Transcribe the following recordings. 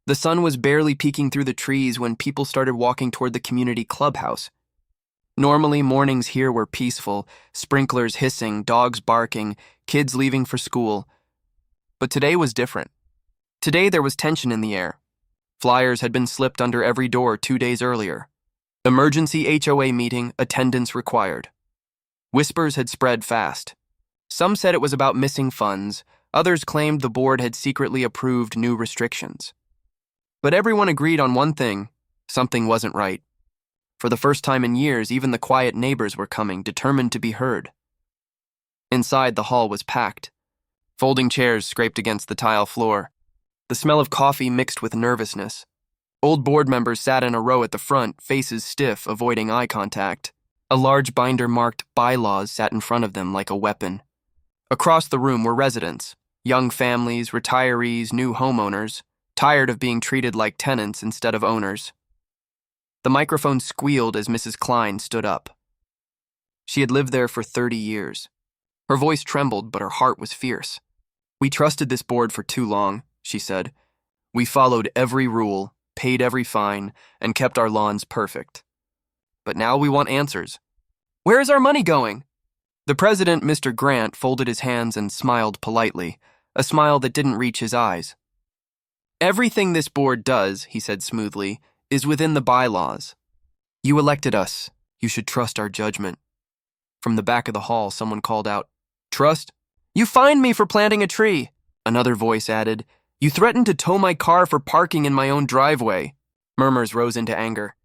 The sun was barely peeking through the trees when people started walking toward the community clubhouse. Normally, mornings here were peaceful, sprinklers hissing, dogs barking, kids leaving for school. But today was different. Today there was tension in the air. Flyers had been slipped under every door 2 days earlier. Emergency HOA meeting, attendance required. Whispers had spread fast. Some said it was about missing funds, others claimed the board had secretly approved new restrictions. But everyone agreed on one thing: something wasn't right. For the first time in years, even the quiet neighbors were coming, determined to be heard. Inside, the hall was packed. Folding chairs scraped against the tile floor. The smell of coffee mixed with nervousness. Old board members sat in a row at the front, faces stiff, avoiding eye contact. A large binder marked bylaws sat in front of them like a weapon. Across the room were residents, young families, retirees, new homeowners, tired of being treated like tenants instead of owners. The microphone squealed as Mrs. Klein stood up. She had lived there for 30 years. Her voice trembled, but her heart was fierce. "We trusted this board for too long," she said. "We followed every rule, paid every fine, and kept our lawns perfect. But now we want answers. Where is our money going?" The president, Mr. Grant, folded his hands and smiled politely, a smile that didn't reach his eyes. "Everything this board does," he said smoothly, "is within the bylaws. You elected us. You should trust our judgment." From the back of the hall, someone called out, "Trust? You fined me for planting a tree." Another voice added, "You threatened to tow my car for parking in my own driveway." Murmurs rose into anger.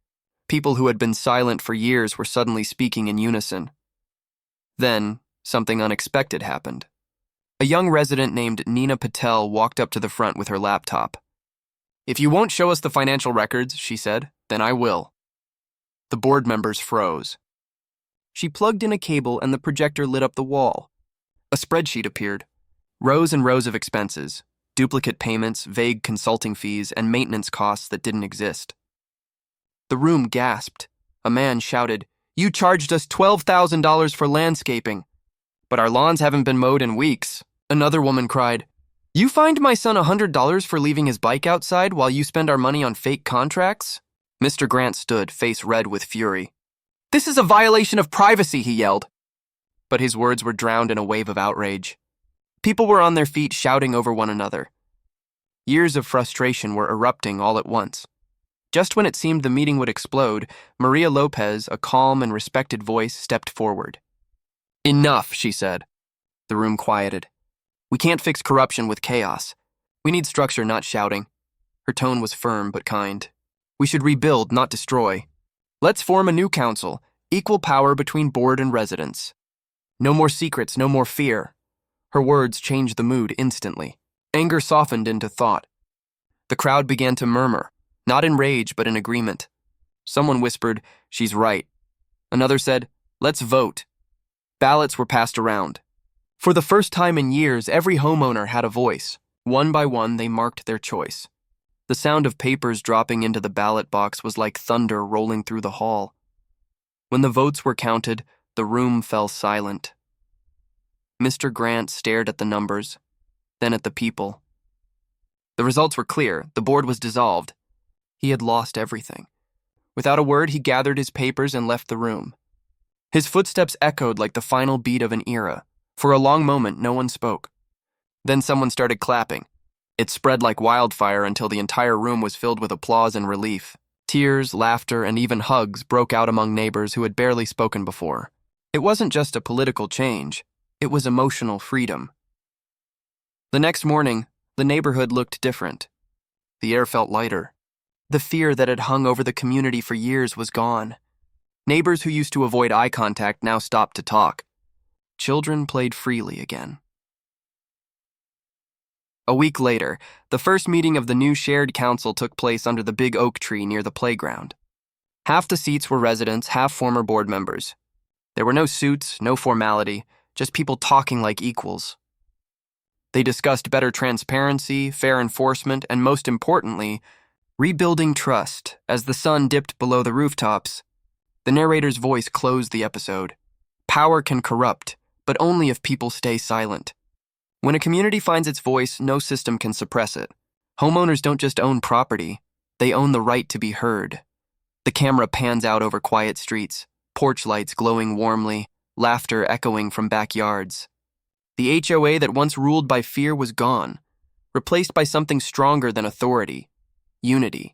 People who had been silent for years were suddenly speaking in unison. Then, something unexpected happened. A young resident named Nina Patel walked up to the front with her laptop. "If you won't show us the financial records," she said, "then I will." The board members froze. She plugged in a cable and the projector lit up the wall. A spreadsheet appeared. Rows and rows of expenses, duplicate payments, vague consulting fees, and maintenance costs that didn't exist. The room gasped. A man shouted, "You charged us $12,000 for landscaping, but our lawns haven't been mowed in weeks." Another woman cried, "You fined my son $100 for leaving his bike outside while you spend our money on fake contracts?" Mr. Grant stood, face red with fury. "This is a violation of privacy," he yelled. But his words were drowned in a wave of outrage. People were on their feet shouting over one another. Years of frustration were erupting all at once. Just when it seemed the meeting would explode, Maria Lopez, a calm and respected voice, stepped forward. "Enough," she said. The room quieted. "We can't fix corruption with chaos. We need structure, not shouting." Her tone was firm but kind. "We should rebuild, not destroy. Let's form a new council, equal power between board and residents. No more secrets, no more fear." Her words changed the mood instantly. Anger softened into thought. The crowd began to murmur, not in rage but in agreement. Someone whispered, "She's right." Another said, "Let's vote." Ballots were passed around. For the first time in years, every homeowner had a voice. One by one, they marked their choice. The sound of papers dropping into the ballot box was like thunder rolling through the hall. When the votes were counted, the room fell silent. Mr. Grant stared at the numbers, then at the people. The results were clear. The board was dissolved. He had lost everything. Without a word, he gathered his papers and left the room. His footsteps echoed like the final beat of an era. For a long moment, no one spoke. Then someone started clapping. It spread like wildfire until the entire room was filled with applause and relief. Tears, laughter, and even hugs broke out among neighbors who had barely spoken before. It wasn't just a political change. It was emotional freedom. The next morning, the neighborhood looked different. The air felt lighter. The fear that had hung over the community for years was gone. Neighbors who used to avoid eye contact now stopped to talk. Children played freely again. A week later, the first meeting of the new shared council took place under the big oak tree near the playground. Half the seats were residents, half former board members. There were no suits, no formality, just people talking like equals. They discussed better transparency, fair enforcement, and most importantly, rebuilding trust. As the sun dipped below the rooftops, the narrator's voice closed the episode. Power can corrupt, but only if people stay silent. When a community finds its voice, no system can suppress it. Homeowners don't just own property, they own the right to be heard. The camera pans out over quiet streets, porch lights glowing warmly, laughter echoing from backyards. The HOA that once ruled by fear was gone, replaced by something stronger than authority: unity.